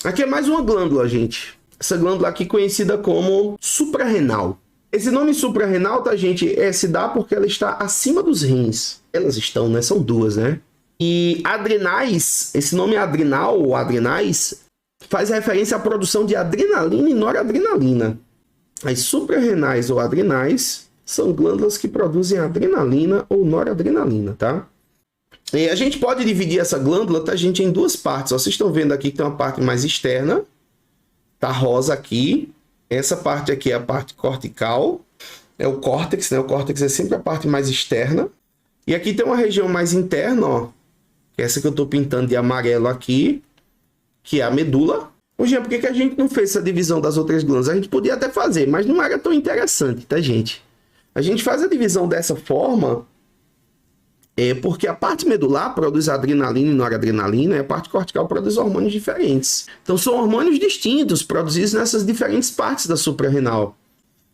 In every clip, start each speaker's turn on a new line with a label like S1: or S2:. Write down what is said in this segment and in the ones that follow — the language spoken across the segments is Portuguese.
S1: Aqui é mais uma glândula, gente. Essa glândula aqui conhecida como suprarrenal. Esse nome suprarrenal, tá, gente, se dá porque ela está acima dos rins. Elas estão, né? São duas, né? E adrenais, esse nome adrenal ou adrenais, faz referência à produção de adrenalina e noradrenalina. As suprarrenais ou adrenais são glândulas que produzem adrenalina ou noradrenalina, tá? E a gente pode dividir essa glândula, tá, gente, em duas partes. Ó, vocês estão vendo aqui que tem uma parte mais externa, tá rosa aqui. Essa parte aqui é a parte cortical, é o córtex, né? O córtex é sempre a parte mais externa. E aqui tem uma região mais interna, ó, que é essa que eu estou pintando de amarelo aqui, que é a medula. Ô, Jean, por que a gente não fez essa divisão das outras glândulas? A gente podia até fazer, mas não era tão interessante, tá, gente? A gente faz a divisão dessa forma porque a parte medular produz adrenalina e noradrenalina e a parte cortical produz hormônios diferentes. Então são hormônios distintos produzidos nessas diferentes partes da suprarrenal.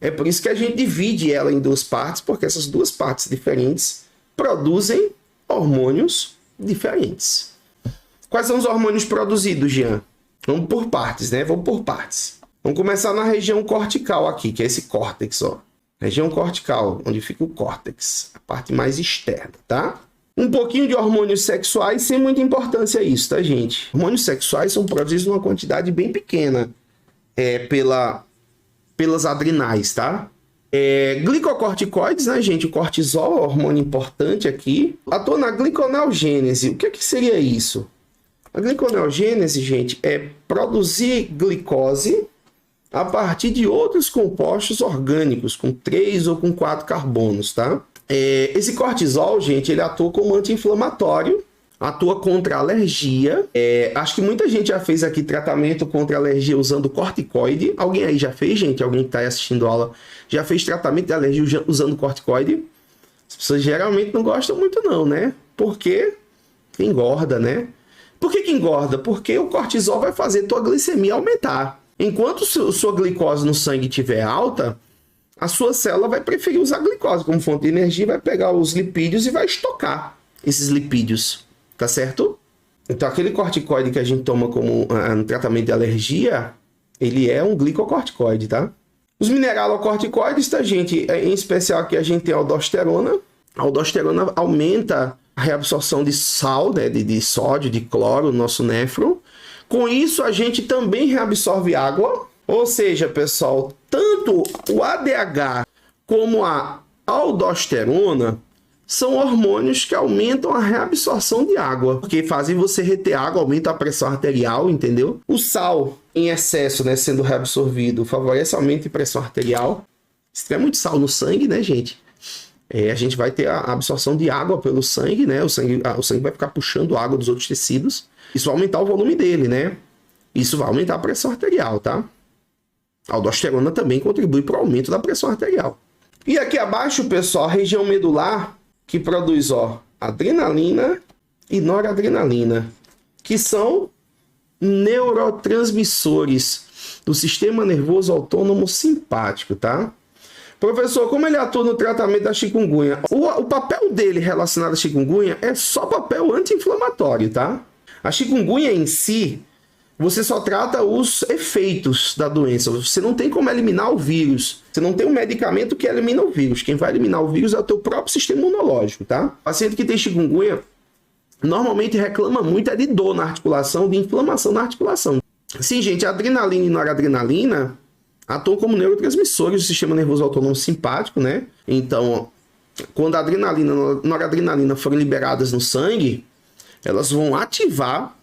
S1: É por isso que a gente divide ela em duas partes, porque essas duas partes diferentes produzem hormônios diferentes. Quais são os hormônios produzidos, Jean? Vamos por partes, né? Vamos por partes. Vamos começar na região cortical aqui, que é esse córtex, ó. Região cortical, onde fica o córtex, a parte mais externa, tá? Um pouquinho de hormônios sexuais, sem muita importância isso, tá, gente? Hormônios sexuais são produzidos numa quantidade bem pequena pelas adrenais, tá? Glicocorticoides, né, gente? O cortisol é um hormônio importante aqui. Atua na gliconeogênese. O que seria isso? A gliconeogênese, gente, é produzir glicose a partir de outros compostos orgânicos, com 3 ou com 4 carbonos, tá? Esse cortisol, gente, ele atua como anti-inflamatório, atua contra alergia. Acho que muita gente já fez aqui tratamento contra alergia usando corticoide. Alguém aí já fez, gente? Alguém que está aí assistindo a aula já fez tratamento de alergia usando corticoide? As pessoas geralmente não gostam muito não, né? Porque engorda, né? Por que engorda? Porque o cortisol vai fazer tua glicemia aumentar. Enquanto sua glicose no sangue estiver alta, a sua célula vai preferir usar a glicose como fonte de energia, vai pegar os lipídios e vai estocar esses lipídios, tá certo? Então aquele corticoide que a gente toma como no tratamento de alergia, ele é um glicocorticoide, tá? Os mineralocorticoides, tá, gente? Em especial aqui a gente tem a aldosterona. A aldosterona aumenta a reabsorção de sal, né, de sódio, de cloro no nosso néfron. Com isso, a gente também reabsorve água. Ou seja, pessoal, tanto o ADH como a aldosterona são hormônios que aumentam a reabsorção de água, porque fazem você reter água, aumenta a pressão arterial, entendeu? O sal em excesso, né, sendo reabsorvido, favorece aumento de pressão arterial. Se tiver muito sal no sangue, né, gente? A gente vai ter a absorção de água pelo sangue, né? O sangue vai ficar puxando água dos outros tecidos. Isso vai aumentar o volume dele, né? Isso vai aumentar a pressão arterial, tá? A aldosterona também contribui para o aumento da pressão arterial. E aqui abaixo, pessoal, a região medular, que produz, ó, adrenalina e noradrenalina, que são neurotransmissores do sistema nervoso autônomo simpático, tá? Professor, como ele atua no tratamento da chikungunya? O papel dele relacionado à chikungunya é só papel anti-inflamatório, tá? A chikungunya em si, você só trata os efeitos da doença. Você não tem como eliminar o vírus. Você não tem um medicamento que elimina o vírus. Quem vai eliminar o vírus é o teu próprio sistema imunológico, tá? O paciente que tem chikungunya normalmente reclama muito de dor na articulação, de inflamação na articulação. Sim, gente, a adrenalina e noradrenalina atuam como neurotransmissores do sistema nervoso autônomo simpático, né? Então, quando a adrenalina e noradrenalina forem liberadas no sangue, elas vão ativar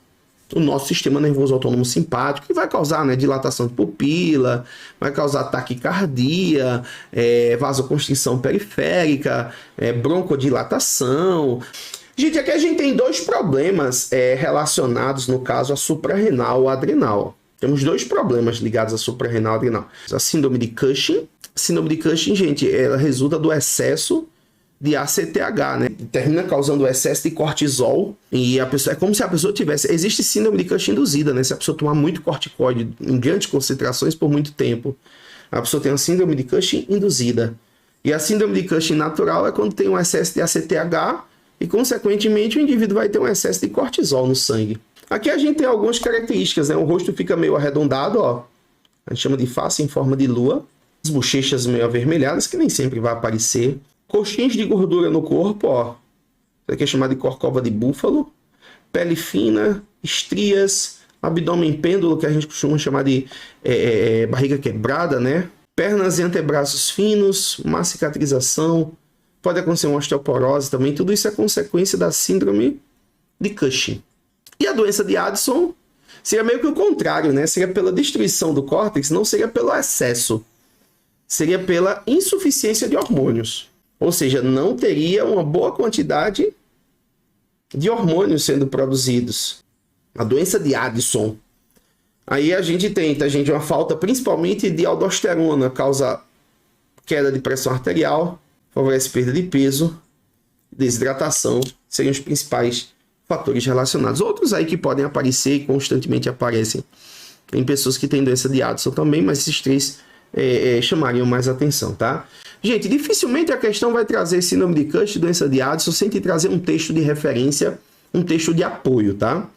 S1: o nosso sistema nervoso autônomo simpático, que vai causar, né, dilatação de pupila, vai causar taquicardia, vasoconstrição periférica, broncodilatação. Gente, aqui a gente tem dois problemas relacionados, no caso, a suprarrenal ou adrenal. Temos dois problemas ligados à suprarrenal e adrenal. A síndrome de Cushing. A síndrome de Cushing, gente, ela resulta do excesso de ACTH, né? Termina causando excesso de cortisol e a pessoa, é como se a pessoa tivesse... Existe síndrome de Cushing induzida, né? Se a pessoa tomar muito corticoide em grandes concentrações por muito tempo, a pessoa tem uma síndrome de Cushing induzida. E a síndrome de Cushing natural é quando tem um excesso de ACTH e, consequentemente, o indivíduo vai ter um excesso de cortisol no sangue. Aqui a gente tem algumas características, né? O rosto fica meio arredondado, ó. A gente chama de face em forma de lua. As bochechas meio avermelhadas, que nem sempre vai aparecer. Coxinhas de gordura no corpo, ó. Isso aqui é chamado de corcova de búfalo. Pele fina, estrias, abdômen pêndulo, que a gente costuma chamar de barriga quebrada, né? Pernas e antebraços finos, má cicatrização. Pode acontecer uma osteoporose também. Tudo isso é consequência da síndrome de Cushing. E a doença de Addison seria meio que o contrário, né? Seria pela destruição do córtex, não seria pelo excesso. Seria pela insuficiência de hormônios. Ou seja, não teria uma boa quantidade de hormônios sendo produzidos. A doença de Addison. Aí a gente tem, uma falta principalmente de aldosterona, causa queda de pressão arterial, favorece perda de peso, desidratação, seriam os principais fatores relacionados. Outros aí que podem aparecer e constantemente aparecem em pessoas que têm doença de Addison também, mas esses três chamariam mais atenção, tá? Gente, dificilmente a questão vai trazer síndrome de Cushing, doença de Addison, sem te trazer um texto de referência, um texto de apoio, tá?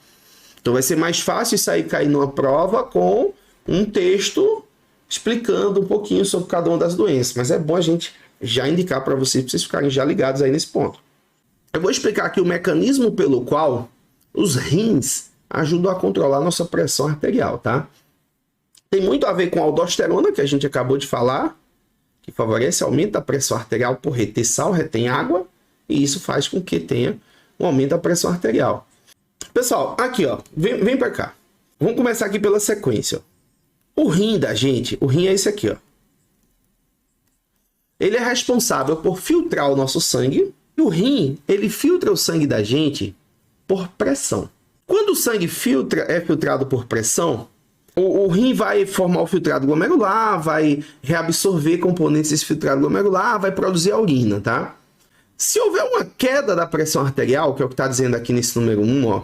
S1: Então vai ser mais fácil sair cair numa prova com um texto explicando um pouquinho sobre cada uma das doenças, mas é bom a gente já indicar para vocês ficarem já ligados aí nesse ponto. Eu vou explicar aqui o mecanismo pelo qual os rins ajudam a controlar a nossa pressão arterial, tá? Tem muito a ver com a aldosterona, que a gente acabou de falar, que favorece o aumento da pressão arterial por reter sal, retém água, e isso faz com que tenha um aumento da pressão arterial. Pessoal, aqui, ó, vem para cá. Vamos começar aqui pela sequência. O rim da gente, o rim é esse aqui, ó. Ele é responsável por filtrar o nosso sangue. E o rim, ele filtra o sangue da gente por pressão. Quando o sangue é filtrado por pressão, o rim vai formar o filtrado glomerular, vai reabsorver componentes desse filtrado glomerular, vai produzir a urina, tá? Se houver uma queda da pressão arterial, que é o que está dizendo aqui nesse número 1, ó.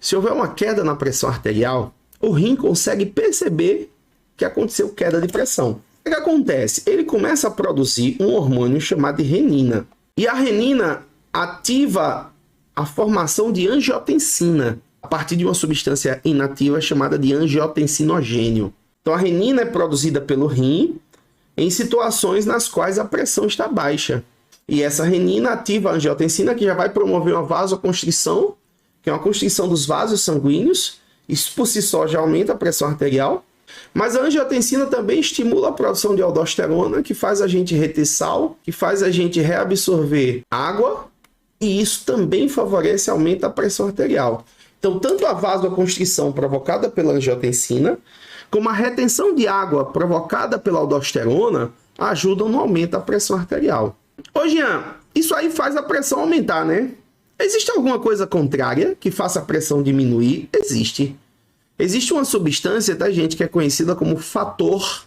S1: Se houver uma queda na pressão arterial, o rim consegue perceber que aconteceu queda de pressão. O que acontece? Ele começa a produzir um hormônio chamado de renina. E a renina ativa a formação de angiotensina a partir de uma substância inativa chamada de angiotensinogênio. Então a renina é produzida pelo rim em situações nas quais a pressão está baixa. E essa renina ativa a angiotensina, que já vai promover uma vasoconstrição, que é uma constrição dos vasos sanguíneos. Isso por si só já aumenta a pressão arterial. Mas a angiotensina também estimula a produção de aldosterona, que faz a gente reter sal, que faz a gente reabsorver água, e isso também favorece o aumento da pressão arterial. Então, tanto a vasoconstrição provocada pela angiotensina, como a retenção de água provocada pela aldosterona, ajudam no aumento da pressão arterial. Ô Jean, isso aí faz a pressão aumentar, né? Existe alguma coisa contrária que faça a pressão diminuir? Existe. Existe uma substância, tá, gente, que é conhecida como fator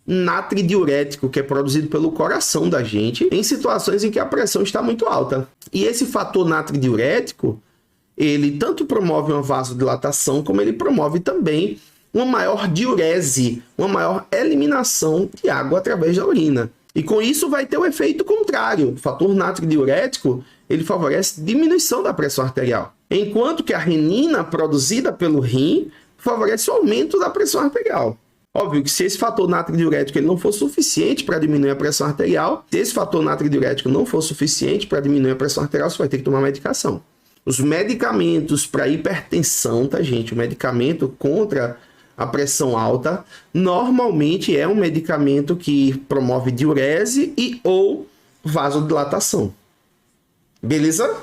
S1: natridiurético, que é produzido pelo coração da gente em situações em que a pressão está muito alta. E esse fator natridiurético, ele tanto promove uma vasodilatação, como ele promove também uma maior diurese, uma maior eliminação de água através da urina. E com isso vai ter o efeito contrário. O fator natridiurético, ele favorece diminuição da pressão arterial. Enquanto que a renina produzida pelo rim favorece o aumento da pressão arterial. Óbvio que se esse fator natridiurético ele não for suficiente para diminuir a pressão arterial, se esse fator natridiurético não for suficiente para diminuir a pressão arterial, você vai ter que tomar medicação. Os medicamentos para hipertensão, tá, gente? O medicamento contra a pressão alta, normalmente é um medicamento que promove diurese e ou vasodilatação. Beleza?